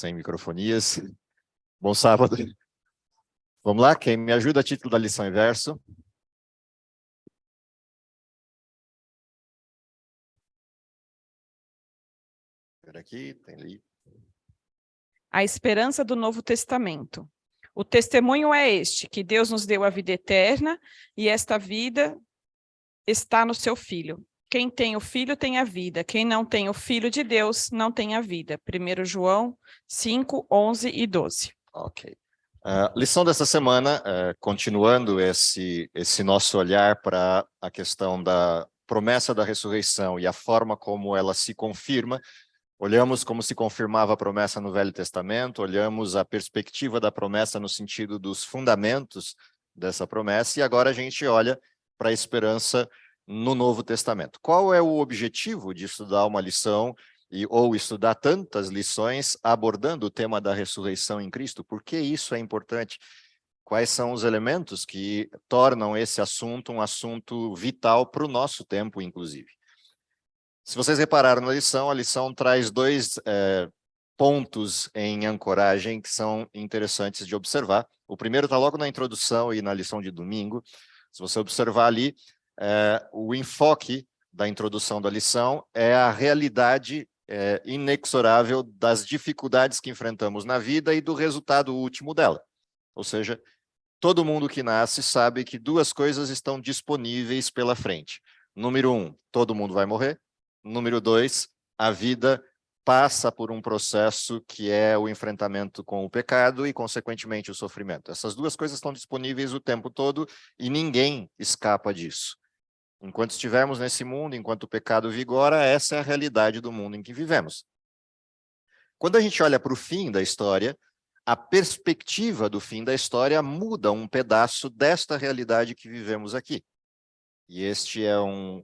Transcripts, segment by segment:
sem microfonias. Bom sábado. Vamos lá, quem me ajuda a título da lição e verso? Aqui, tem ali. A esperança do Novo Testamento. O testemunho é este, que Deus nos deu a vida eterna, e esta vida está no seu Filho. Quem tem o Filho tem a vida, quem não tem o Filho de Deus não tem a vida. 1 João 5, 11 e 12. Ok. Lição dessa semana, continuando esse nosso olhar para a questão da promessa da ressurreição e a forma como ela se confirma. Olhamos como se confirmava a promessa no Velho Testamento, olhamos a perspectiva da promessa no sentido dos fundamentos dessa promessa, e agora a gente olha para a esperança no Novo Testamento. Qual é o objetivo de estudar uma lição ou estudar tantas lições abordando o tema da ressurreição em Cristo? Por que isso é importante? Quais são os elementos que tornam esse assunto um assunto vital para o nosso tempo, inclusive? Se vocês repararam na lição, a lição traz dois pontos em ancoragem que são interessantes de observar. O primeiro está logo na introdução e na lição de domingo. Se você observar ali, o enfoque da introdução da lição é a realidade inexorável das dificuldades que enfrentamos na vida e do resultado último dela. Ou seja, todo mundo que nasce sabe que duas coisas estão disponíveis pela frente. Número 1, todo mundo vai morrer. Número 2, a vida passa por um processo que é o enfrentamento com o pecado e, consequentemente, o sofrimento. Essas duas coisas estão disponíveis o tempo todo e ninguém escapa disso. Enquanto estivermos nesse mundo, enquanto o pecado vigora, essa é a realidade do mundo em que vivemos. Quando a gente olha para o fim da história, a perspectiva do fim da história muda um pedaço desta realidade que vivemos aqui. E este é um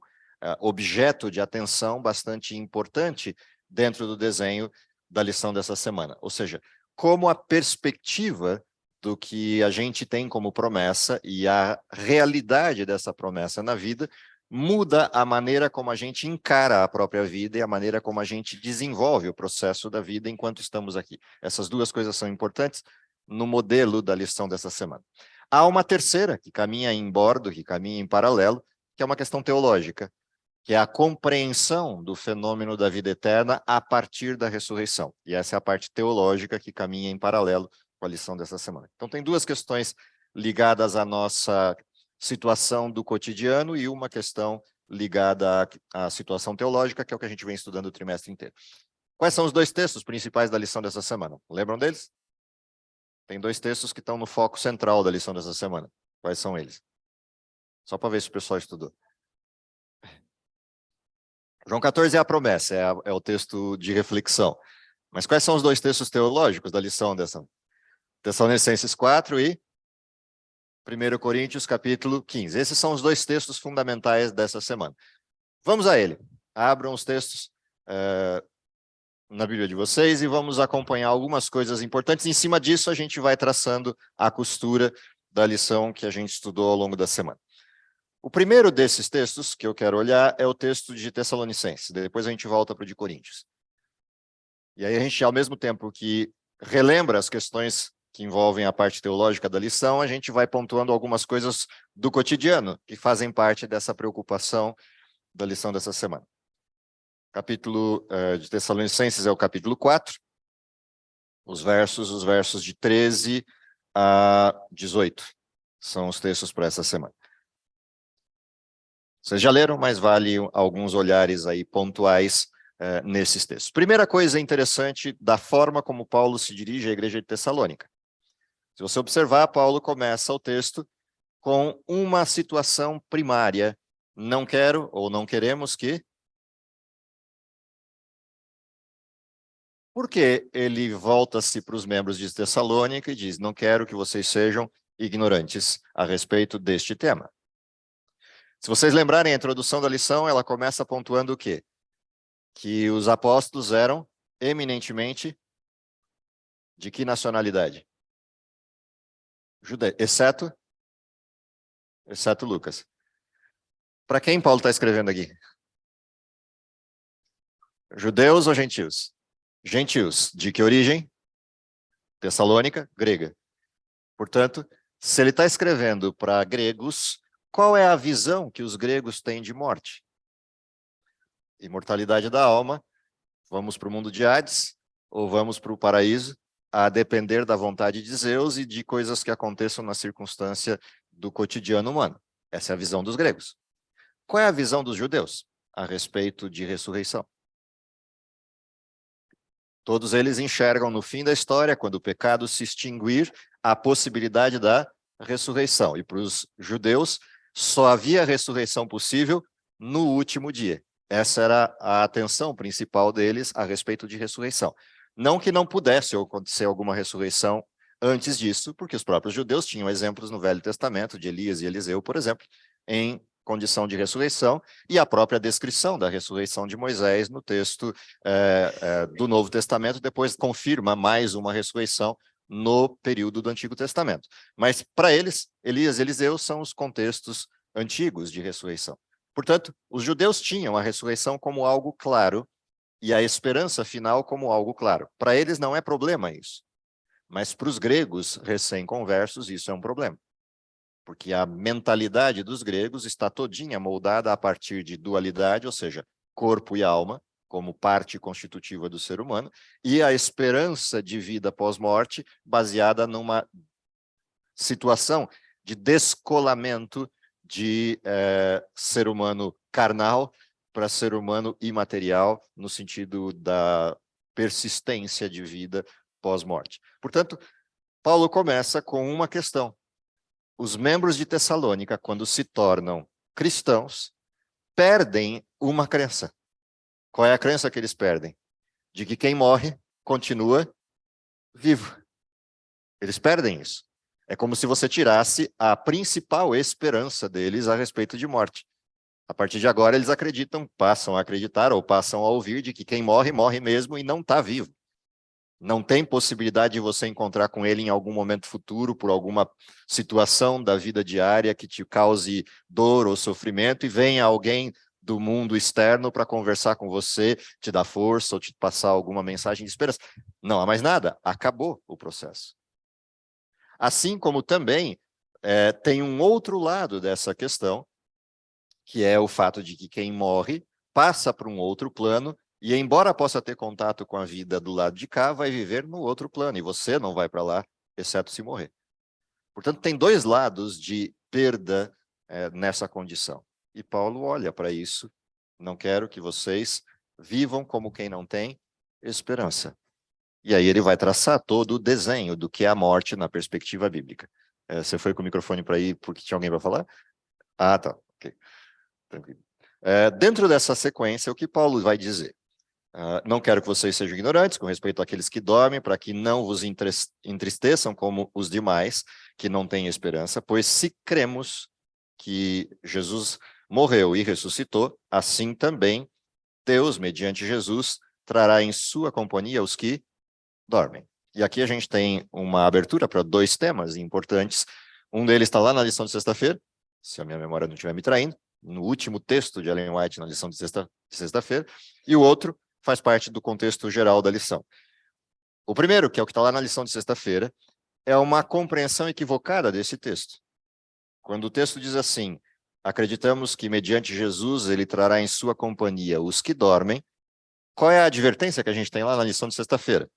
objeto de atenção bastante importante dentro do desenho da lição dessa semana. Ou seja, como a perspectiva do que a gente tem como promessa e a realidade dessa promessa na vida muda a maneira como a gente encara a própria vida e a maneira como a gente desenvolve o processo da vida enquanto estamos aqui. Essas duas coisas são importantes no modelo da lição dessa semana. Há uma terceira que caminha em bordo, que caminha em paralelo, que é uma questão teológica, que é a compreensão do fenômeno da vida eterna a partir da ressurreição. E essa é a parte teológica que caminha em paralelo com a lição dessa semana. Então, tem duas questões ligadas à nossa situação do cotidiano e uma questão ligada à situação teológica, que é o que a gente vem estudando o trimestre inteiro. Quais são os dois textos principais da lição dessa semana? Lembram deles? Tem dois textos que estão no foco central da lição dessa semana. Quais são eles? Só para ver se o pessoal estudou. João 14 é a promessa, é o texto de reflexão. Mas quais são os dois textos teológicos da lição dessa? Tessalonicenses 4 e 1 Coríntios capítulo 15. Esses são os dois textos fundamentais dessa semana. Vamos a ele. Abram os textos na Bíblia de vocês e vamos acompanhar algumas coisas importantes. Em cima disso, a gente vai traçando a costura da lição que a gente estudou ao longo da semana. O primeiro desses textos que eu quero olhar é o texto de Tessalonicenses. Depois a gente volta para o de Coríntios. E aí a gente, ao mesmo tempo que relembra as questões que envolvem a parte teológica da lição, a gente vai pontuando algumas coisas do cotidiano que fazem parte dessa preocupação da lição dessa semana. Capítulo de Tessalonicenses é o capítulo 4, os versos de 13 a 18 são os textos para essa semana. Vocês já leram, mas vale alguns olhares aí pontuais nesses textos. Primeira coisa interessante da forma como Paulo se dirige à igreja de Tessalônica. Se você observar, Paulo começa o texto com uma situação primária. Não quero ou não queremos que... Porque ele volta-se para os membros de Tessalônica e diz, não quero que vocês sejam ignorantes a respeito deste tema. Se vocês lembrarem, a introdução da lição, ela começa pontuando o quê? Que os apóstolos eram eminentemente de que nacionalidade? Judeu, exceto Lucas. Para quem Paulo está escrevendo aqui? Judeus ou gentios? Gentios. De que origem? Tessalônica, grega. Portanto, se ele está escrevendo para gregos, qual é a visão que os gregos têm de morte? Imortalidade da alma, vamos para o mundo de Hades, ou vamos para o paraíso, a depender da vontade de Zeus e de coisas que aconteçam na circunstância do cotidiano humano. Essa é a visão dos gregos. Qual é a visão dos judeus a respeito de ressurreição? Todos eles enxergam no fim da história, quando o pecado se extinguir, a possibilidade da ressurreição. E para os judeus, só havia ressurreição possível no último dia. Essa era a atenção principal deles a respeito de ressurreição. Não que não pudesse acontecer alguma ressurreição antes disso, porque os próprios judeus tinham exemplos no Velho Testamento, de Elias e Eliseu, por exemplo, em condição de ressurreição, e a própria descrição da ressurreição de Moisés no texto do Novo Testamento depois confirma mais uma ressurreição no período do Antigo Testamento. Mas, para eles, Elias e Eliseu são os contextos antigos de ressurreição. Portanto, os judeus tinham a ressurreição como algo claro e a esperança final como algo claro. Para eles não é problema isso, mas para os gregos recém-conversos isso é um problema. Porque a mentalidade dos gregos está todinha moldada a partir de dualidade, ou seja, corpo e alma, como parte constitutiva do ser humano, e a esperança de vida pós-morte baseada numa situação de descolamento de ser humano carnal para ser humano imaterial, no sentido da persistência de vida pós-morte. Portanto, Paulo começa com uma questão. Os membros de Tessalônica, quando se tornam cristãos, perdem uma crença. Qual é a crença que eles perdem? De que quem morre continua vivo. Eles perdem isso. É como se você tirasse a principal esperança deles a respeito de morte. A partir de agora, eles acreditam, passam a acreditar ou passam a ouvir de que quem morre, morre mesmo e não está vivo. Não tem possibilidade de você encontrar com ele em algum momento futuro, por alguma situação da vida diária que te cause dor ou sofrimento, e venha alguém do mundo externo para conversar com você, te dar força ou te passar alguma mensagem de esperança. Não há mais nada, acabou o processo. Assim como também tem um outro lado dessa questão, que é o fato de que quem morre passa para um outro plano, e embora possa ter contato com a vida do lado de cá, vai viver no outro plano, e você não vai para lá, exceto se morrer. Portanto, tem dois lados de perda nessa condição. E Paulo olha para isso, não quero que vocês vivam como quem não tem esperança. E aí ele vai traçar todo o desenho do que é a morte na perspectiva bíblica. Você foi com o microfone para aí porque tinha alguém para falar? Ah, tá. Ok. Tranquilo. Dentro dessa sequência, o que Paulo vai dizer? Não quero que vocês sejam ignorantes com respeito àqueles que dormem, para que não vos entristeçam como os demais, que não têm esperança, pois se cremos que Jesus morreu e ressuscitou, assim também Deus, mediante Jesus, trará em sua companhia os que dormem. E aqui a gente tem uma abertura para dois temas importantes. Um deles está lá na lição de sexta-feira, se a minha memória não estiver me traindo, no último texto de Ellen White na lição de sexta-feira, e o outro faz parte do contexto geral da lição. O primeiro, que é o que está lá na lição de sexta-feira, é uma compreensão equivocada desse texto. Quando o texto diz assim, acreditamos que mediante Jesus ele trará em sua companhia os que dormem, qual é a advertência que a gente tem lá na lição de sexta-feira?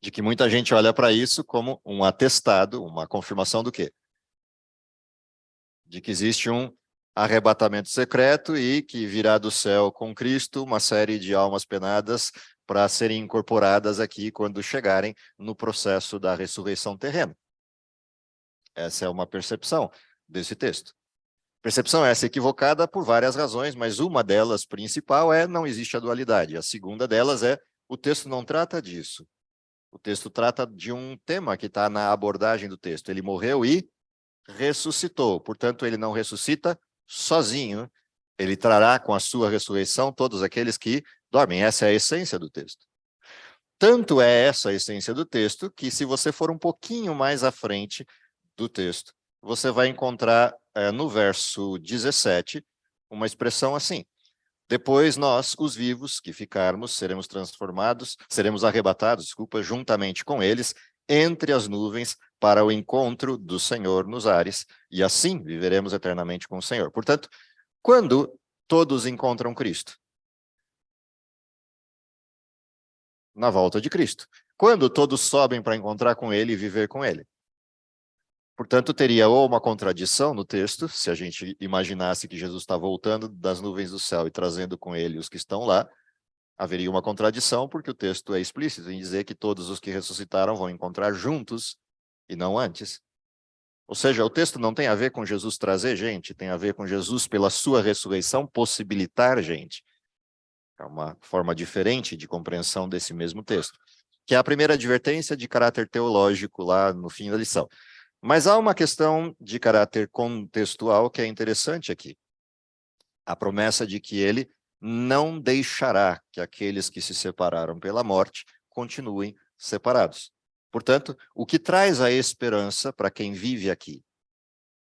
De que muita gente olha para isso como um atestado, uma confirmação do quê? De que existe um arrebatamento secreto e que virá do céu com Cristo uma série de almas penadas para serem incorporadas aqui quando chegarem no processo da ressurreição terrena. Essa é uma percepção desse texto. Percepção essa equivocada por várias razões, mas uma delas principal é não existe a dualidade. A segunda delas é o texto não trata disso. O texto trata de um tema que está na abordagem do texto. Ele morreu e ressuscitou. Portanto, ele não ressuscita sozinho. Ele trará com a sua ressurreição todos aqueles que dormem. Essa é a essência do texto. Tanto é essa a essência do texto que, se você for um pouquinho mais à frente do texto, você vai encontrar no verso 17 uma expressão assim: Depois nós, os vivos que ficarmos, seremos arrebatados, juntamente com eles, entre as nuvens, para o encontro do Senhor nos ares, e assim viveremos eternamente com o Senhor. Portanto, quando todos encontram Cristo? Na volta de Cristo. Quando todos sobem para encontrar com Ele e viver com Ele? Portanto, teria ou uma contradição no texto, se a gente imaginasse que Jesus está voltando das nuvens do céu e trazendo com Ele os que estão lá, haveria uma contradição, porque o texto é explícito em dizer que todos os que ressuscitaram vão encontrar juntos e não antes. Ou seja, o texto não tem a ver com Jesus trazer gente, tem a ver com Jesus, pela sua ressurreição, possibilitar gente. É uma forma diferente de compreensão desse mesmo texto, que é a primeira advertência de caráter teológico lá no fim da lição. Mas há uma questão de caráter contextual que é interessante aqui. A promessa de que ele não deixará que aqueles que se separaram pela morte continuem separados. Portanto, o que traz a esperança para quem vive aqui?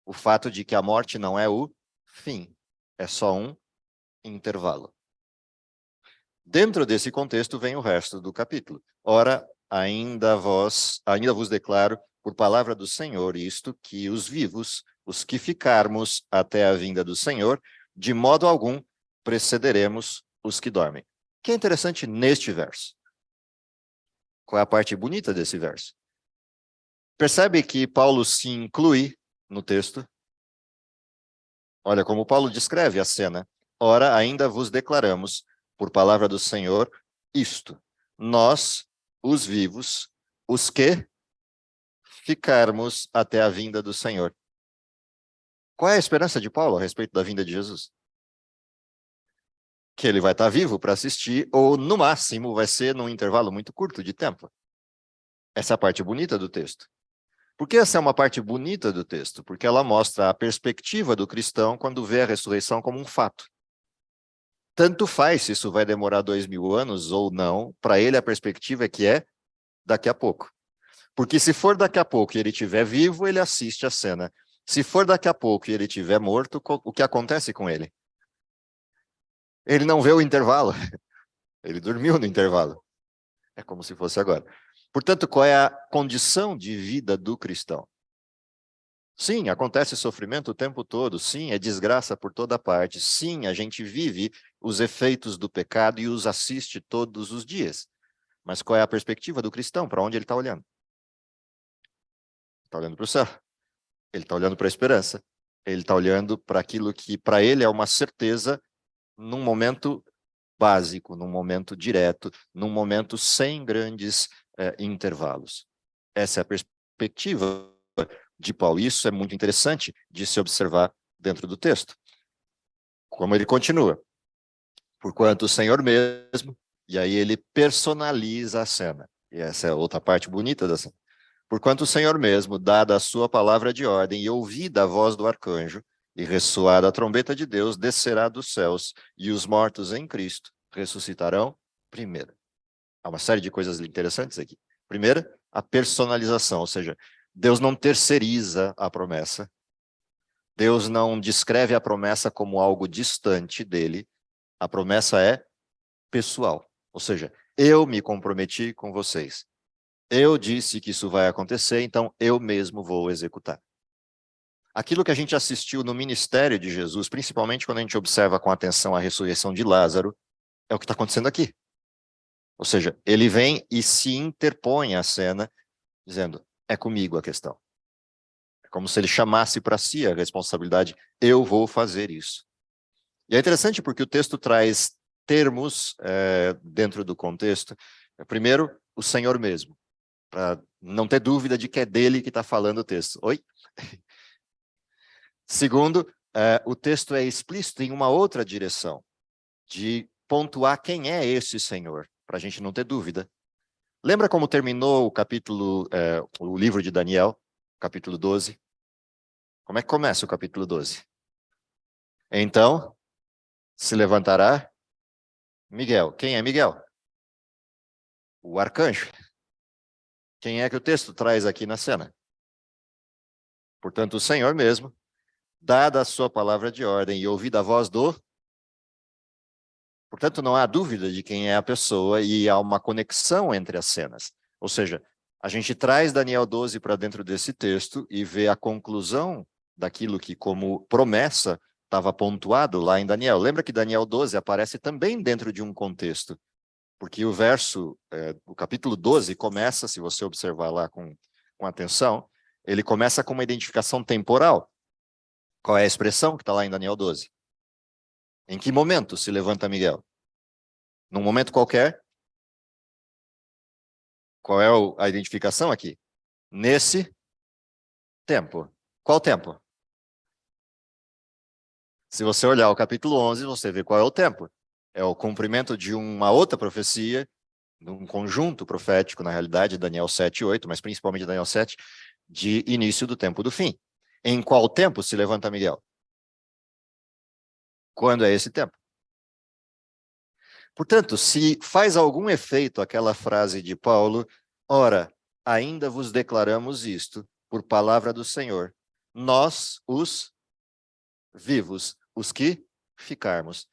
O fato de que a morte não é o fim, é só um intervalo. Dentro desse contexto vem o resto do capítulo. Ora, ainda vos declaro, por palavra do Senhor, isto, que os vivos, os que ficarmos até a vinda do Senhor, de modo algum precederemos os que dormem. O que é interessante neste verso? Qual é a parte bonita desse verso? Percebe que Paulo se inclui no texto? Olha como Paulo descreve a cena. Ora, ainda vos declaramos, por palavra do Senhor, isto. Nós, os vivos, os que ficarmos até a vinda do Senhor. Qual é a esperança de Paulo a respeito da vinda de Jesus? Que ele vai estar vivo para assistir, ou no máximo vai ser num intervalo muito curto de tempo. Essa é a parte bonita do texto. Por que essa é uma parte bonita do texto? Porque ela mostra a perspectiva do cristão quando vê a ressurreição como um fato. Tanto faz se isso vai demorar 2000 anos ou não, para ele a perspectiva é que é daqui a pouco. Porque se for daqui a pouco e ele estiver vivo, ele assiste a cena. Se for daqui a pouco e ele estiver morto, o que acontece com ele? Ele não vê o intervalo. Ele dormiu no intervalo. É como se fosse agora. Portanto, qual é a condição de vida do cristão? Sim, acontece sofrimento o tempo todo. Sim, é desgraça por toda parte. Sim, a gente vive os efeitos do pecado e os assiste todos os dias. Mas qual é a perspectiva do cristão? Para onde ele está olhando? Está olhando para o céu. Ele está olhando para a esperança. Ele está olhando para aquilo que para ele é uma certeza num momento básico, num momento direto, num momento sem grandes intervalos. Essa é a perspectiva de Paulo. Isso é muito interessante de se observar dentro do texto. Como ele continua. Porquanto o Senhor mesmo, e aí ele personaliza a cena. E essa é outra parte bonita da cena. Porquanto o Senhor mesmo, dada a sua palavra de ordem e ouvida a voz do arcanjo, e ressoada a trombeta de Deus, descerá dos céus, e os mortos em Cristo ressuscitarão primeiro. Há uma série de coisas interessantes aqui. Primeira, a personalização, ou seja, Deus não terceiriza a promessa. Deus não descreve a promessa como algo distante dele. A promessa é pessoal. Ou seja, eu me comprometi com vocês. Eu disse que isso vai acontecer, então eu mesmo vou executar. Aquilo que a gente assistiu no ministério de Jesus, principalmente quando a gente observa com atenção a ressurreição de Lázaro, é o que está acontecendo aqui. Ou seja, ele vem e se interpõe à cena, dizendo, é comigo a questão. É como se ele chamasse para si a responsabilidade, eu vou fazer isso. E é interessante porque o texto traz termos dentro do contexto. Primeiro, o Senhor mesmo, para não ter dúvida de que é dele que está falando o texto. Oi? Segundo, o texto é explícito em uma outra direção, de pontuar quem é esse Senhor, para a gente não ter dúvida. Lembra como terminou o capítulo, o livro de Daniel, capítulo 12? Como é que começa o capítulo 12? Então, se levantará Miguel. Quem é Miguel? O arcanjo. Quem é que o texto traz aqui na cena? Portanto, o Senhor mesmo, dada a sua palavra de ordem e ouvida a voz do Portanto, não há dúvida de quem é a pessoa e há uma conexão entre as cenas. Ou seja, a gente traz Daniel 12 para dentro desse texto e vê a conclusão daquilo que, como promessa, estava pontuado lá em Daniel. Lembra que Daniel 12 aparece também dentro de um contexto, porque o capítulo 12 começa, se você observar lá com atenção, ele começa com uma identificação temporal. Qual é a expressão que está lá em Daniel 12? Em que momento se levanta Miguel? Num momento qualquer? Qual é a identificação aqui? Nesse tempo. Qual tempo? Se você olhar o capítulo 11, você vê qual é o tempo. É o cumprimento de uma outra profecia, de um conjunto profético, na realidade, Daniel 7 e 8, mas principalmente Daniel 7, de início do tempo do fim. Em qual tempo se levanta Miguel? Quando é esse tempo? Portanto, se faz algum efeito aquela frase de Paulo, ora, ainda vos declaramos isto, por palavra do Senhor, nós, os vivos, os que ficarmos.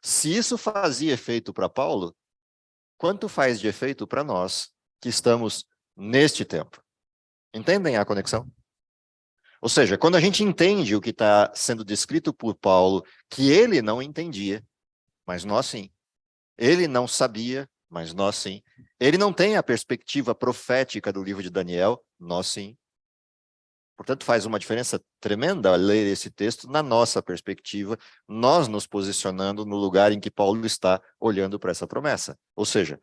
Se isso fazia efeito para Paulo, quanto faz de efeito para nós que estamos neste tempo? Entendem a conexão? Ou seja, quando a gente entende o que está sendo descrito por Paulo, que ele não entendia, mas nós sim. Ele não sabia, mas nós sim. Ele não tem a perspectiva profética do livro de Daniel, nós sim. Portanto, faz uma diferença tremenda ler esse texto na nossa perspectiva, nós nos posicionando no lugar em que Paulo está olhando para essa promessa. Ou seja,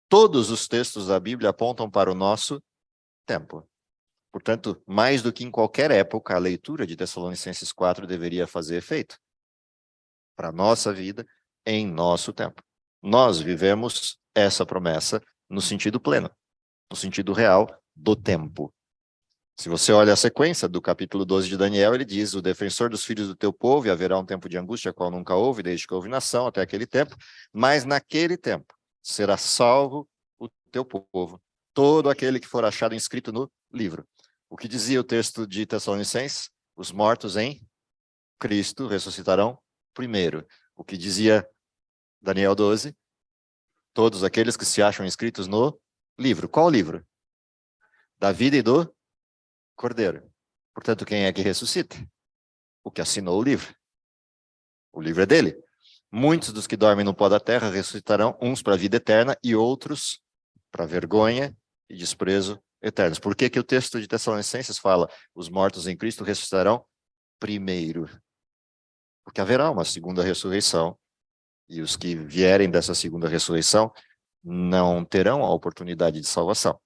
todos os textos da Bíblia apontam para o nosso tempo. Portanto, mais do que em qualquer época, a leitura de Tessalonicenses 4 deveria fazer efeito para a nossa vida, em nosso tempo. Nós vivemos essa promessa no sentido pleno, no sentido real do tempo. Se você olha a sequência do capítulo 12 de Daniel, ele diz, o defensor dos filhos do teu povo, e haverá um tempo de angústia, qual nunca houve, desde que houve nação, até aquele tempo, mas naquele tempo será salvo o teu povo, todo aquele que for achado inscrito no livro. O que dizia o texto de Tessalonicenses? Os mortos em Cristo ressuscitarão primeiro. O que dizia Daniel 12? Todos aqueles que se acham inscritos no livro. Qual livro? Da vida e do Cordeiro. Portanto, quem é que ressuscita? O que assinou o livro. O livro é dele. Muitos dos que dormem no pó da terra ressuscitarão, uns para a vida eterna e outros para vergonha e desprezo eternos. Por que que o texto de Tessalonicenses fala os mortos em Cristo ressuscitarão primeiro? Porque haverá uma segunda ressurreição e os que vierem dessa segunda ressurreição não terão a oportunidade de salvação.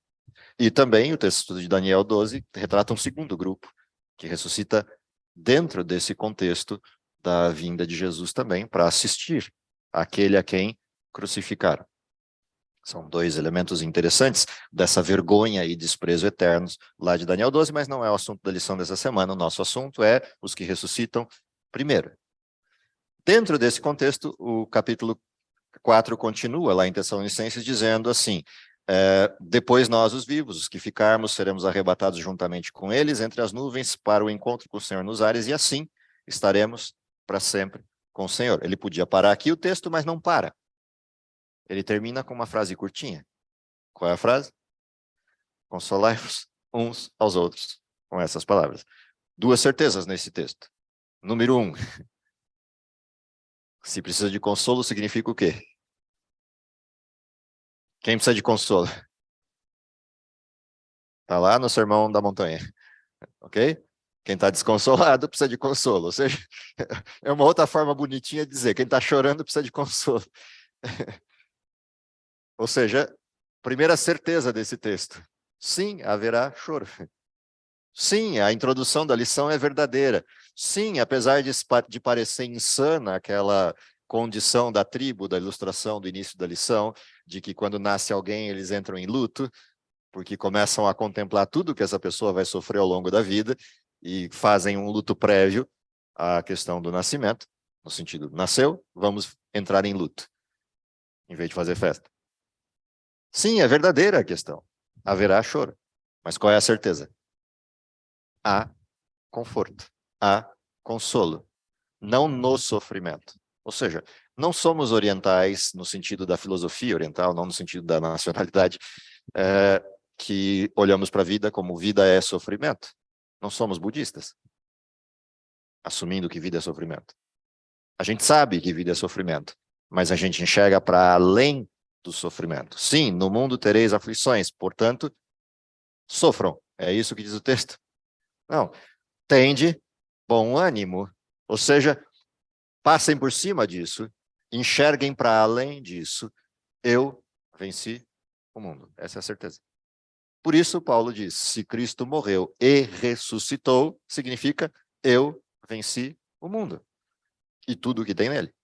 E também o texto de Daniel 12 retrata um segundo grupo, que ressuscita dentro desse contexto da vinda de Jesus também, para assistir àquele a quem crucificaram. São dois elementos interessantes dessa vergonha e desprezo eternos lá de Daniel 12, mas não é o assunto da lição dessa semana. O nosso assunto é os que ressuscitam primeiro. Dentro desse contexto, o capítulo 4 continua lá em Tessalonicenses dizendo assim, depois nós, os vivos, os que ficarmos, seremos arrebatados juntamente com eles entre as nuvens para o encontro com o Senhor nos ares, e assim estaremos para sempre com o Senhor. Ele podia parar aqui o texto, mas não para. Ele termina com uma frase curtinha. Qual é a frase? Consolai-vos uns aos outros, com essas palavras. Duas certezas nesse texto. Número 1, se precisa de consolo, significa o quê? Quem precisa de consolo? Está lá no Sermão da Montanha, ok? Quem está desconsolado precisa de consolo, ou seja, é uma outra forma bonitinha de dizer, quem está chorando precisa de consolo. Ou seja, primeira certeza desse texto, sim, haverá choro. Sim, a introdução da lição é verdadeira. Sim, apesar de parecer insana aquela condição da tribo, da ilustração do início da lição, de que quando nasce alguém eles entram em luto, porque começam a contemplar tudo que essa pessoa vai sofrer ao longo da vida e fazem um luto prévio à questão do nascimento, no sentido, nasceu, vamos entrar em luto, em vez de fazer festa. Sim, é verdadeira a questão. Haverá choro. Mas qual é a certeza? Há conforto, há consolo, não no sofrimento. Ou seja, não somos orientais no sentido da filosofia oriental, não no sentido da nacionalidade, que olhamos para a vida como vida é sofrimento. Não somos budistas, assumindo que vida é sofrimento. A gente sabe que vida é sofrimento, mas a gente enxerga para além do sofrimento. Sim, no mundo tereis aflições, portanto, sofram. É isso que diz o texto. Não, tende bom ânimo, ou seja, passem por cima disso, enxerguem para além disso. Eu venci o mundo, essa é a certeza. Por isso, Paulo diz, se Cristo morreu e ressuscitou, significa eu venci o mundo e tudo o que tem nele.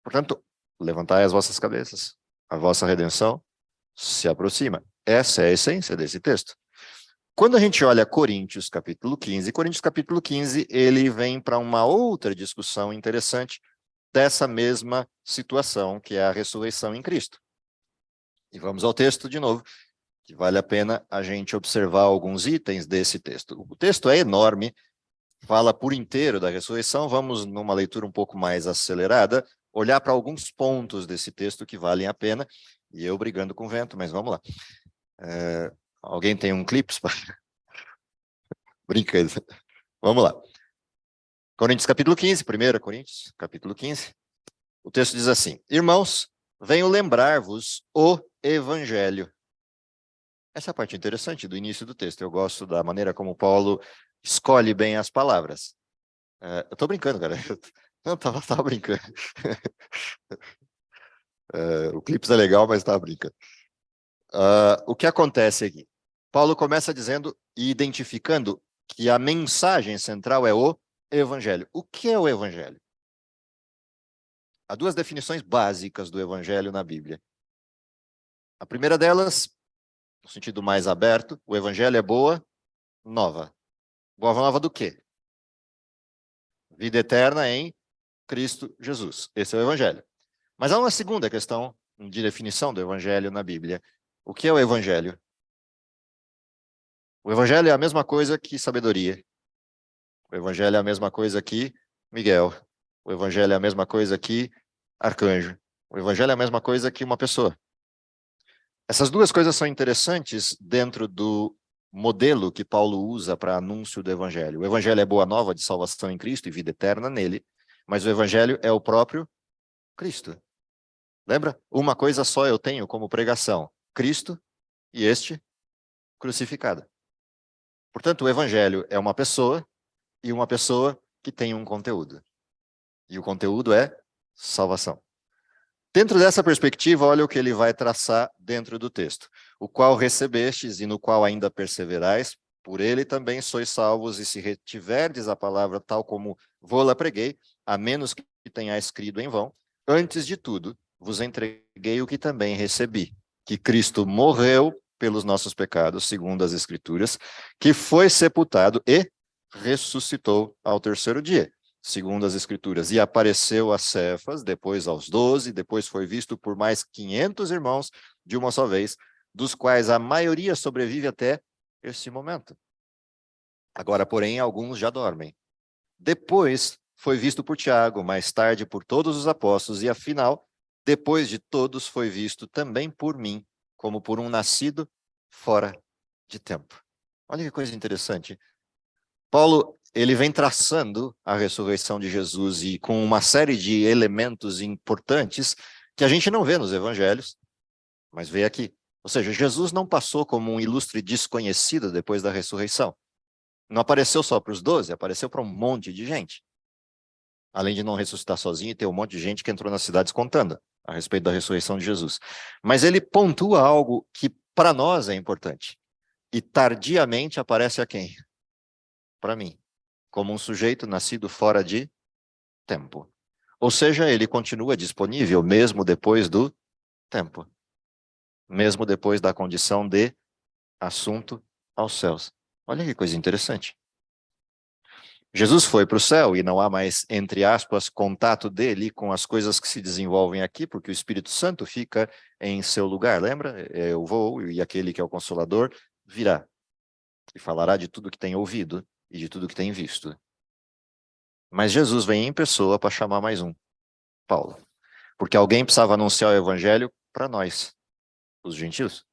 Portanto, levantai as vossas cabeças, a vossa redenção se aproxima. Essa é a essência desse texto. Quando a gente olha Coríntios capítulo 15, ele vem para uma outra discussão interessante dessa mesma situação, que é a ressurreição em Cristo. E vamos ao texto de novo, que vale a pena a gente observar alguns itens desse texto. O texto é enorme, fala por inteiro da ressurreição, vamos numa leitura um pouco mais acelerada, olhar para alguns pontos desse texto que valem a pena, e eu brigando com o vento, mas vamos lá. Alguém tem um clipe? Brincando. Vamos lá. Coríntios capítulo 15, 1 Coríntios capítulo 15. O texto diz assim: Irmãos, venho lembrar-vos o evangelho. Essa é a parte interessante do início do texto. Eu gosto da maneira como Paulo escolhe bem as palavras. Eu estou brincando, cara. Não, tava brincando. O clipe é legal, mas estava brincando. O que acontece aqui? Paulo começa dizendo e identificando que a mensagem central é o evangelho. O que é o evangelho? Há duas definições básicas do evangelho na Bíblia. A primeira delas, no sentido mais aberto, o evangelho é boa nova. Boa nova do quê? Vida eterna em Cristo Jesus. Esse é o evangelho. Mas há uma segunda questão de definição do evangelho na Bíblia. O que é o evangelho? O evangelho é a mesma coisa que sabedoria. O evangelho é a mesma coisa que Miguel. O evangelho é a mesma coisa que arcanjo. O evangelho é a mesma coisa que uma pessoa. Essas duas coisas são interessantes dentro do modelo que Paulo usa para anúncio do evangelho. O evangelho é boa nova de salvação em Cristo e vida eterna nele, mas o evangelho é o próprio Cristo. Lembra? Uma coisa só eu tenho como pregação: Cristo e este crucificado. Portanto, o evangelho é uma pessoa e uma pessoa que tem um conteúdo. E o conteúdo é salvação. Dentro dessa perspectiva, olha o que ele vai traçar dentro do texto. O qual recebestes e no qual ainda perseverais, por ele também sois salvos, e se retiverdes a palavra tal como vou-la preguei, a menos que tenhais crido em vão, antes de tudo vos entreguei o que também recebi, que Cristo morreu pelos nossos pecados, segundo as Escrituras, que foi sepultado e ressuscitou ao terceiro dia, segundo as Escrituras, e apareceu a Cefas, depois aos 12, depois foi visto por mais 500 irmãos de uma só vez, dos quais a maioria sobrevive até esse momento. Agora, porém, alguns já dormem. Depois foi visto por Tiago, mais tarde por todos os apóstolos, e afinal, depois de todos foi visto também por mim, como por um nascido fora de tempo. Olha que coisa interessante. Paulo, ele vem traçando a ressurreição de Jesus e com uma série de elementos importantes que a gente não vê nos evangelhos, mas vê aqui. Ou seja, Jesus não passou como um ilustre desconhecido depois da ressurreição. Não apareceu só para os 12, apareceu para um monte de gente. Além de não ressuscitar sozinho, tem um monte de gente que entrou nas cidades contando a respeito da ressurreição de Jesus. Mas ele pontua algo que para nós é importante. E tardiamente aparece a quem? Para mim, como um sujeito nascido fora de tempo. Ou seja, ele continua disponível mesmo depois do tempo. Mesmo depois da condição de assunto aos céus. Olha que coisa interessante. Jesus foi para o céu e não há mais, entre aspas, contato dele com as coisas que se desenvolvem aqui, porque o Espírito Santo fica em seu lugar. Lembra? Eu vou e aquele que é o Consolador virá e falará de tudo que tem ouvido e de tudo que tem visto. Mas Jesus vem em pessoa para chamar mais um, Paulo. Porque alguém precisava anunciar o evangelho para nós, os gentios.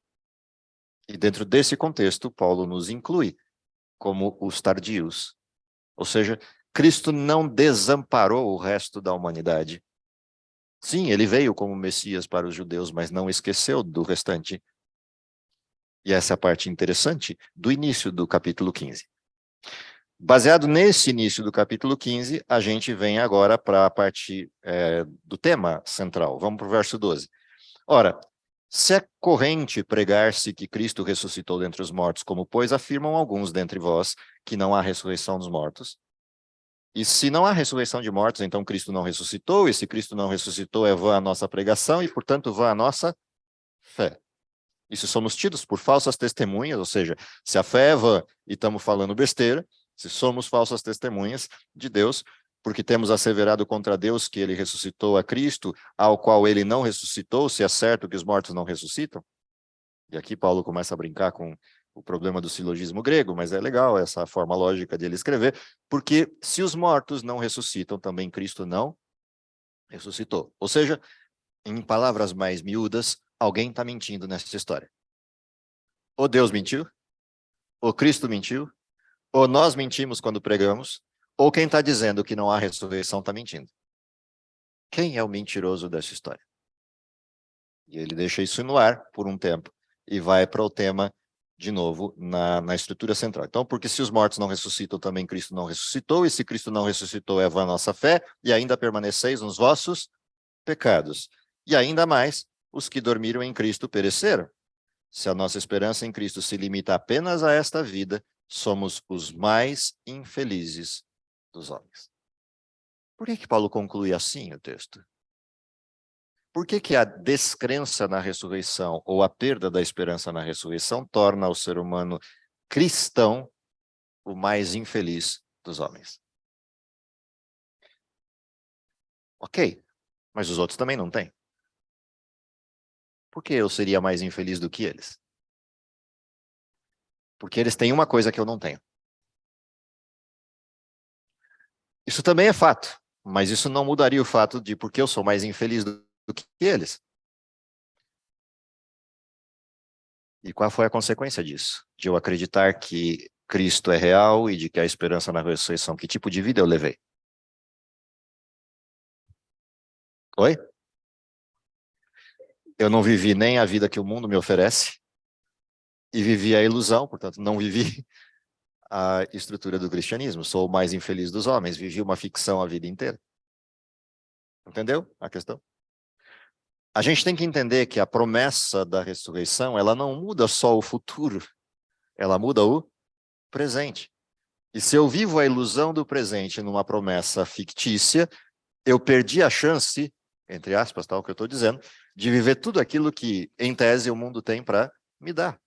E dentro desse contexto, Paulo nos inclui como os tardios. Ou seja, Cristo não desamparou o resto da humanidade. Sim, ele veio como Messias para os judeus, mas não esqueceu do restante. E essa é a parte interessante do início do capítulo 15. Baseado nesse início do capítulo 15, a gente vem agora para a parte do tema central. Vamos para o verso 12. Ora, se é corrente pregar-se que Cristo ressuscitou dentre os mortos, como pois afirmam alguns dentre vós que não há ressurreição dos mortos, e se não há ressurreição de mortos, então Cristo não ressuscitou, e se Cristo não ressuscitou, é vã a nossa pregação, e portanto vã a nossa fé. E se somos tidos por falsas testemunhas, ou seja, se a fé é vã e estamos falando besteira, se somos falsas testemunhas de Deus, porque temos asseverado contra Deus que ele ressuscitou a Cristo, ao qual ele não ressuscitou, se é certo que os mortos não ressuscitam. E aqui Paulo começa a brincar com o problema do silogismo grego, mas é legal essa forma lógica de ele escrever, porque se os mortos não ressuscitam, também Cristo não ressuscitou. Ou seja, em palavras mais miúdas, alguém está mentindo nessa história. Ou Deus mentiu, ou Cristo mentiu, ou nós mentimos quando pregamos, ou quem está dizendo que não há ressurreição está mentindo. Quem é o mentiroso dessa história? E ele deixa isso no ar por um tempo e vai para o tema de novo na estrutura central. Então, porque se os mortos não ressuscitam, também Cristo não ressuscitou, e se Cristo não ressuscitou, é vã a nossa fé, e ainda permaneceis nos vossos pecados. E ainda mais, os que dormiram em Cristo pereceram. Se a nossa esperança em Cristo se limita apenas a esta vida, somos os mais infelizes dos homens. Por que Paulo conclui assim o texto? Por que a descrença na ressurreição ou a perda da esperança na ressurreição torna o ser humano cristão o mais infeliz dos homens? Ok, mas os outros também não têm. Por que eu seria mais infeliz do que eles? Porque eles têm uma coisa que eu não tenho. Isso também é fato, mas isso não mudaria o fato de porque eu sou mais infeliz do que eles. E qual foi a consequência disso? De eu acreditar que Cristo é real e de que a esperança na ressurreição, que tipo de vida eu levei? Oi? Eu não vivi nem a vida que o mundo me oferece e vivi a ilusão, portanto, não vivi a estrutura do cristianismo. Sou o mais infeliz dos homens, vivi uma ficção a vida inteira. Entendeu a questão? A gente tem que entender que a promessa da ressurreição, ela não muda só o futuro, ela muda o presente. E se eu vivo a ilusão do presente numa promessa fictícia, eu perdi a chance, entre aspas, tá, o que eu estou dizendo, de viver tudo aquilo que, em tese, o mundo tem para me dar.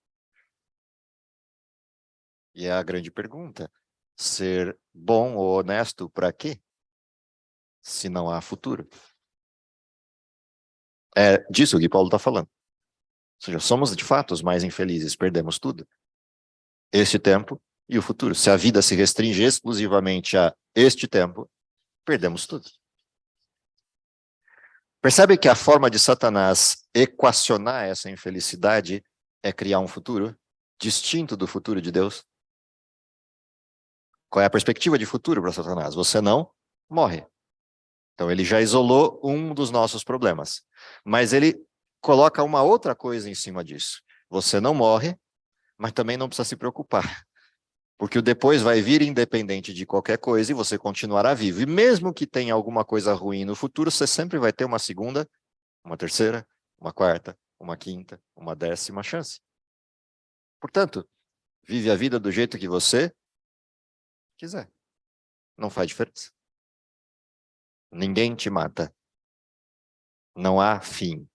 E é a grande pergunta: ser bom ou honesto para quê? Se não há futuro. É disso que Paulo está falando. Ou seja, somos de fato os mais infelizes, perdemos tudo. Este tempo e o futuro. Se a vida se restringe exclusivamente a este tempo, perdemos tudo. Percebe que a forma de Satanás equacionar essa infelicidade é criar um futuro distinto do futuro de Deus? Qual é a perspectiva de futuro para Satanás? Você não morre. Então ele já isolou um dos nossos problemas. Mas ele coloca uma outra coisa em cima disso. Você não morre, mas também não precisa se preocupar. Porque o depois vai vir independente de qualquer coisa e você continuará vivo. E mesmo que tenha alguma coisa ruim no futuro, você sempre vai ter uma segunda, uma terceira, uma quarta, uma quinta, uma 10ª chance. Portanto, vive a vida do jeito que você quiser. Não faz diferença. Ninguém te mata. Não há fim.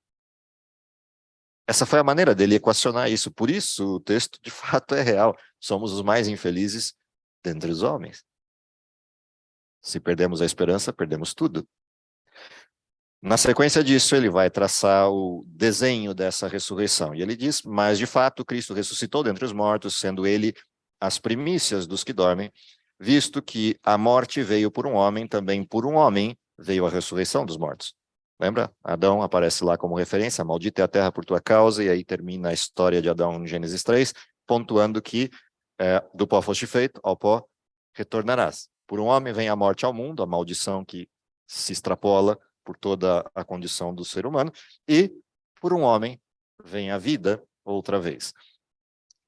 Essa foi a maneira dele equacionar isso. Por isso, o texto, de fato, é real. Somos os mais infelizes dentre os homens. Se perdemos a esperança, perdemos tudo. Na sequência disso, ele vai traçar o desenho dessa ressurreição. E ele diz, mas de fato, Cristo ressuscitou dentre os mortos, sendo ele as primícias dos que dormem, visto que a morte veio por um homem, também por um homem veio a ressurreição dos mortos. Lembra? Adão aparece lá como referência, maldita é a terra por tua causa, e aí termina a história de Adão em Gênesis 3, pontuando que do pó foste feito, ao pó retornarás. Por um homem vem a morte ao mundo, a maldição que se extrapola por toda a condição do ser humano, e por um homem vem a vida outra vez.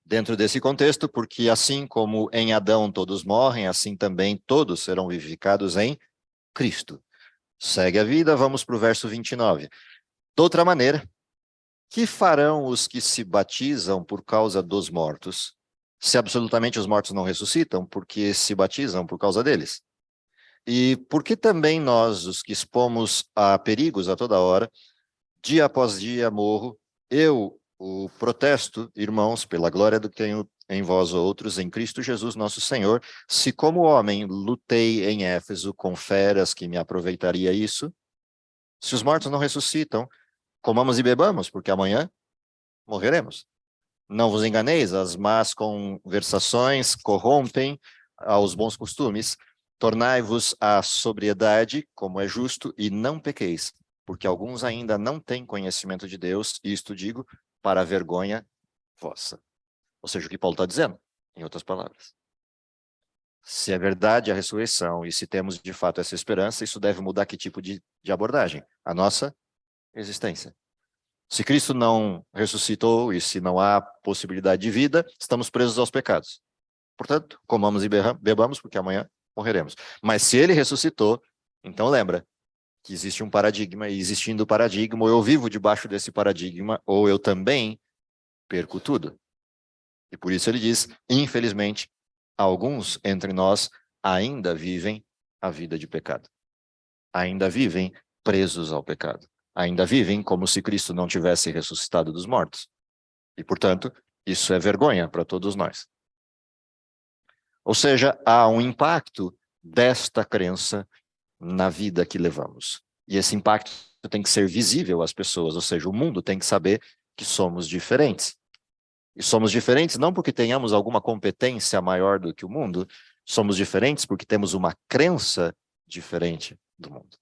Dentro desse contexto, porque assim como em Adão todos morrem, assim também todos serão vivificados em Cristo. Segue a vida, vamos para o verso 29. De outra maneira, que farão os que se batizam por causa dos mortos, se absolutamente os mortos não ressuscitam, porque se batizam por causa deles? E por que também nós, os que expomos a perigos a toda hora, dia após dia morro, eu o protesto, irmãos, pela glória do que tenho em vós outros, em Cristo Jesus nosso Senhor, se como homem lutei em Éfeso com feras que me aproveitaria isso, se os mortos não ressuscitam, comamos e bebamos, porque amanhã morreremos. Não vos enganeis, as más conversações corrompem aos bons costumes. Tornai-vos à sobriedade, como é justo, e não pequeis, porque alguns ainda não têm conhecimento de Deus, e isto digo para a vergonha vossa. Ou seja, o que Paulo está dizendo, em outras palavras. Se é verdade a ressurreição, e se temos de fato essa esperança, isso deve mudar que tipo de abordagem? A nossa existência. Se Cristo não ressuscitou e se não há possibilidade de vida, estamos presos aos pecados. Portanto, comamos e bebamos, porque amanhã morreremos. Mas se ele ressuscitou, então lembra que existe um paradigma, e existindo o paradigma, ou eu vivo debaixo desse paradigma, ou eu também perco tudo. E por isso ele diz, infelizmente, alguns entre nós ainda vivem a vida de pecado. Ainda vivem presos ao pecado. Ainda vivem como se Cristo não tivesse ressuscitado dos mortos. E, portanto, isso é vergonha para todos nós. Ou seja, há um impacto desta crença na vida que levamos. E esse impacto tem que ser visível às pessoas, ou seja, o mundo tem que saber que somos diferentes. E somos diferentes não porque tenhamos alguma competência maior do que o mundo, somos diferentes porque temos uma crença diferente do mundo.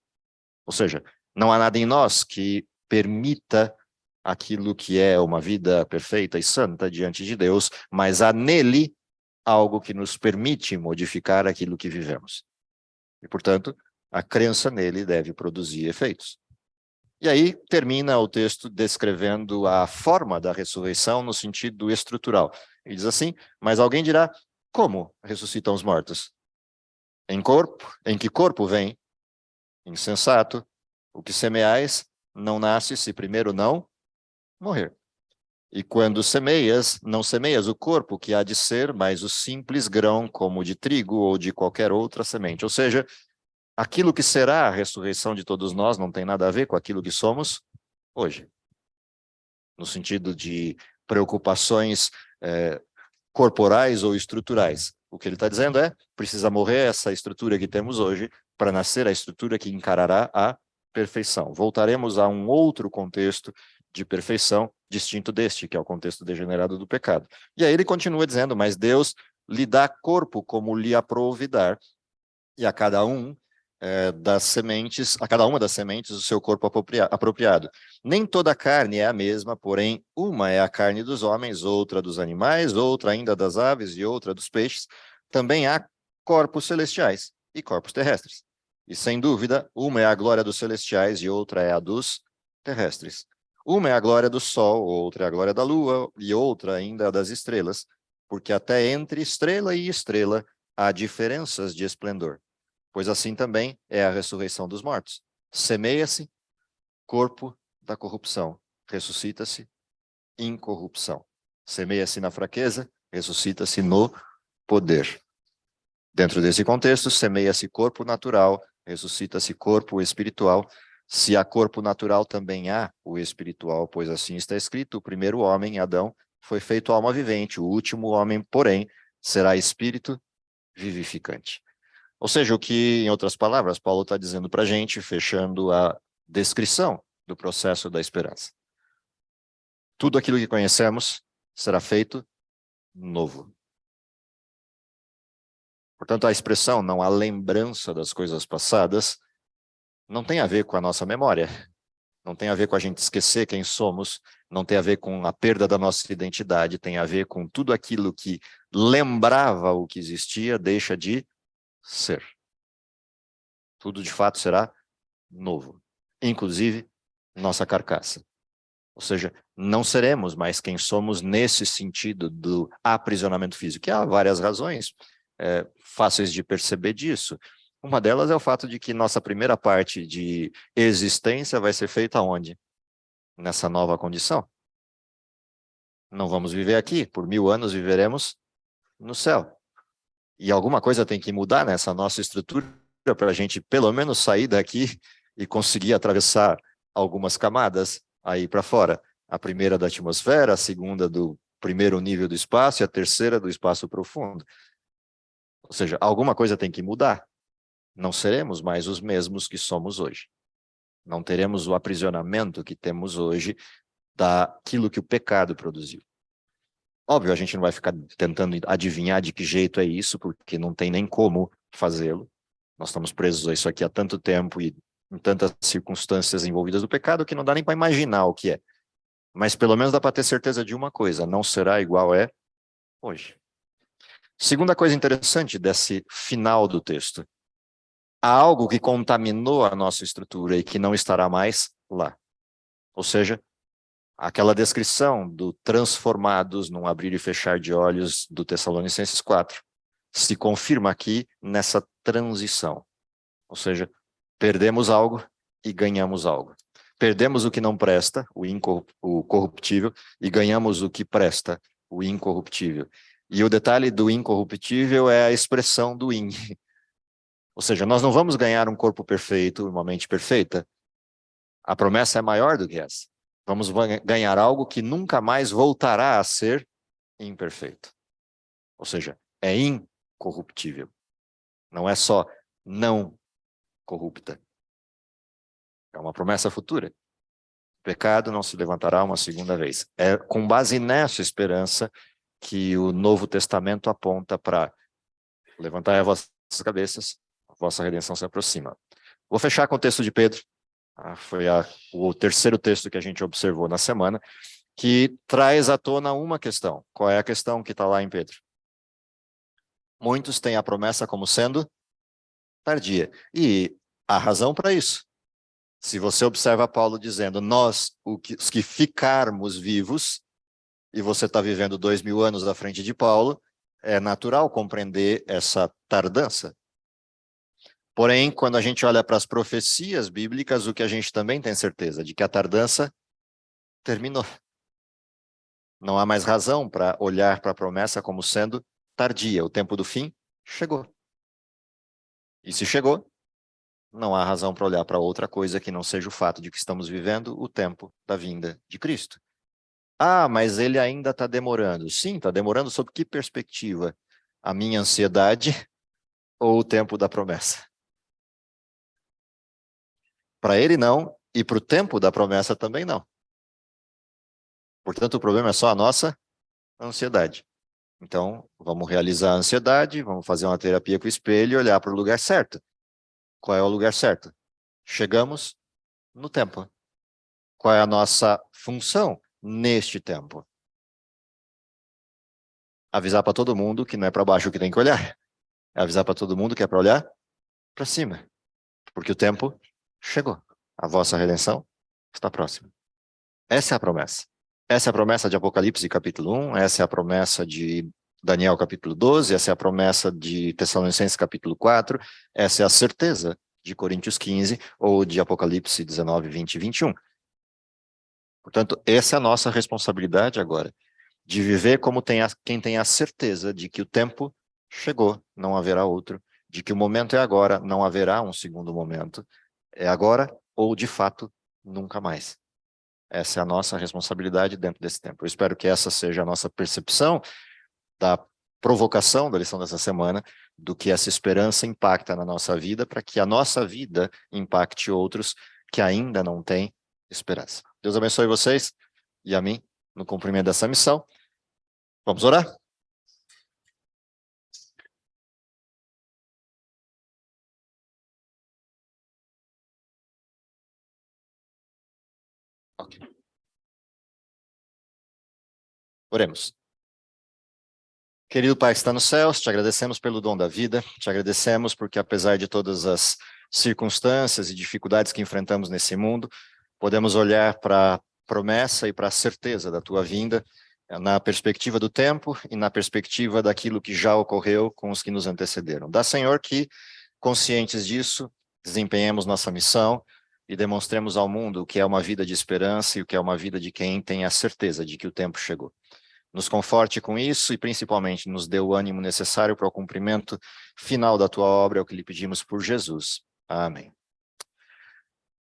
Ou seja, não há nada em nós que permita aquilo que é uma vida perfeita e santa diante de Deus, mas há nele algo que nos permite modificar aquilo que vivemos. E, portanto, a crença nele deve produzir efeitos. E aí termina o texto descrevendo a forma da ressurreição no sentido estrutural. Ele diz assim, mas alguém dirá, como ressuscitam os mortos? Em corpo? Em que corpo vem? Insensato. O que semeais não nasce se primeiro não morrer. E quando semeias, não semeias o corpo que há de ser, mas o simples grão como de trigo ou de qualquer outra semente. Ou seja, aquilo que será a ressurreição de todos nós não tem nada a ver com aquilo que somos hoje. No sentido de preocupações corporais ou estruturais. O que ele está dizendo é, precisa morrer essa estrutura que temos hoje para nascer a estrutura que encarará a perfeição. Voltaremos a um outro contexto de perfeição distinto deste, que é o contexto degenerado do pecado. E aí ele continua dizendo, mas Deus lhe dá corpo como lhe aprouve dar, e a cada uma das sementes o seu corpo apropriado. Nem toda a carne é a mesma, porém uma é a carne dos homens, outra dos animais, outra ainda das aves e outra dos peixes. Também há corpos celestiais e corpos terrestres. E sem dúvida, uma é a glória dos celestiais e outra é a dos terrestres. Uma é a glória do sol, outra é a glória da lua e outra ainda das estrelas, porque até entre estrela e estrela há diferenças de esplendor. Pois assim também é a ressurreição dos mortos. Semeia-se corpo da corrupção, ressuscita-se incorrupção. Semeia-se na fraqueza, ressuscita-se no poder. Dentro desse contexto, semeia-se corpo natural, ressuscita-se corpo espiritual. Se há corpo natural, também há o espiritual, pois assim está escrito, o primeiro homem, Adão, foi feito alma vivente, o último homem, porém, será espírito vivificante. Ou seja, o que, em outras palavras, Paulo está dizendo para a gente, fechando a descrição do processo da esperança. Tudo aquilo que conhecemos será feito novo. Portanto, a expressão, não a lembrança das coisas passadas, não tem a ver com a nossa memória. Não tem a ver com a gente esquecer quem somos, não tem a ver com a perda da nossa identidade, tem a ver com tudo aquilo que lembrava o que existia, deixa de ser. Tudo de fato será novo, inclusive nossa carcaça. Ou seja, não seremos mais quem somos nesse sentido do aprisionamento físico. E há várias razões fáceis de perceber disso. Uma delas é o fato de que nossa primeira parte de existência vai ser feita onde? Nessa nova condição. Não vamos viver aqui, por 1000 anos viveremos no céu. E alguma coisa tem que mudar nessa nossa estrutura para a gente pelo menos sair daqui e conseguir atravessar algumas camadas aí para fora. A primeira da atmosfera, a segunda do primeiro nível do espaço e a terceira do espaço profundo. Ou seja, alguma coisa tem que mudar. Não seremos mais os mesmos que somos hoje. Não teremos o aprisionamento que temos hoje daquilo que o pecado produziu. Óbvio, a gente não vai ficar tentando adivinhar de que jeito é isso, porque não tem nem como fazê-lo. Nós estamos presos a isso aqui há tanto tempo e em tantas circunstâncias envolvidas do pecado que não dá nem para imaginar o que é. Mas pelo menos dá para ter certeza de uma coisa, não será igual é hoje. Segunda coisa interessante desse final do texto. Há algo que contaminou a nossa estrutura e que não estará mais lá. Ou seja, aquela descrição do transformados num abrir e fechar de olhos do Tessalonicenses 4 se confirma aqui nessa transição. Ou seja, perdemos algo e ganhamos algo. Perdemos o que não presta, o corruptível, e ganhamos o que presta, o incorruptível. E o detalhe do incorruptível é a expressão do in. Ou seja, nós não vamos ganhar um corpo perfeito, uma mente perfeita. A promessa é maior do que essa. Vamos ganhar algo que nunca mais voltará a ser imperfeito. Ou seja, é incorruptível. Não é só não corrupta. É uma promessa futura. O pecado não se levantará uma segunda vez. É com base nessa esperança que o Novo Testamento aponta para levantar as vossas cabeças, a vossa redenção se aproxima. Vou fechar com o texto de Pedro. Foi o terceiro texto que a gente observou na semana, que traz à tona uma questão. Qual é a questão que está lá em Pedro? Muitos têm a promessa como sendo tardia. E há razão para isso. Se você observa Paulo dizendo, nós, os que ficarmos vivos, e você está vivendo 2000 anos à frente de Paulo, é natural compreender essa tardança. Porém, quando a gente olha para as profecias bíblicas, o que a gente também tem certeza de que a tardança terminou. Não há mais razão para olhar para a promessa como sendo tardia. O tempo do fim chegou. E se chegou, não há razão para olhar para outra coisa que não seja o fato de que estamos vivendo o tempo da vinda de Cristo. Ah, mas ele ainda está demorando. Sim, está demorando sob que perspectiva? A minha ansiedade ou o tempo da promessa? Para ele não, e para o tempo da promessa também não. Portanto, o problema é só a nossa ansiedade. Então, vamos realizar a ansiedade, vamos fazer uma terapia com o espelho e olhar para o lugar certo. Qual é o lugar certo? Chegamos no tempo. Qual é a nossa função neste tempo? Avisar para todo mundo que não é para baixo que tem que olhar. É avisar para todo mundo que é para olhar para cima. Porque o tempo chegou. A vossa redenção está próxima. Essa é a promessa. Essa é a promessa de Apocalipse capítulo 1, essa é a promessa de Daniel capítulo 12, essa é a promessa de Tessalonicenses capítulo 4, essa é a certeza de Coríntios 15 ou de Apocalipse 19, 20 e 21. Portanto, essa é a nossa responsabilidade agora, de viver como quem tem a certeza de que o tempo chegou, não haverá outro, de que o momento é agora, não haverá um segundo momento, é agora ou, de fato, nunca mais. Essa é a nossa responsabilidade dentro desse tempo. Eu espero que essa seja a nossa percepção da provocação da lição dessa semana, do que essa esperança impacta na nossa vida, para que a nossa vida impacte outros que ainda não têm esperança. Deus abençoe vocês e a mim no cumprimento dessa missão. Vamos orar? Oremos. Querido Pai que está nos céus, te agradecemos pelo dom da vida, te agradecemos porque apesar de todas as circunstâncias e dificuldades que enfrentamos nesse mundo, podemos olhar para a promessa e para a certeza da tua vinda, na perspectiva do tempo e na perspectiva daquilo que já ocorreu com os que nos antecederam. Dá, Senhor, que, conscientes disso, desempenhemos nossa missão e demonstremos ao mundo o que é uma vida de esperança e o que é uma vida de quem tem a certeza de que o tempo chegou. Nos conforte com isso e, principalmente, nos dê o ânimo necessário para o cumprimento final da tua obra, é o que lhe pedimos por Jesus. Amém.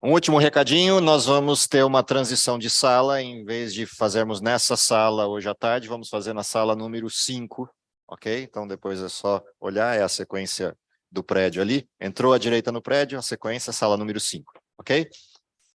Um último recadinho, nós vamos ter uma transição de sala, em vez de fazermos nessa sala hoje à tarde, vamos fazer na sala número 5, ok? Então depois é só olhar, é a sequência do prédio ali. Entrou à direita no prédio, a sequência, sala número 5, ok?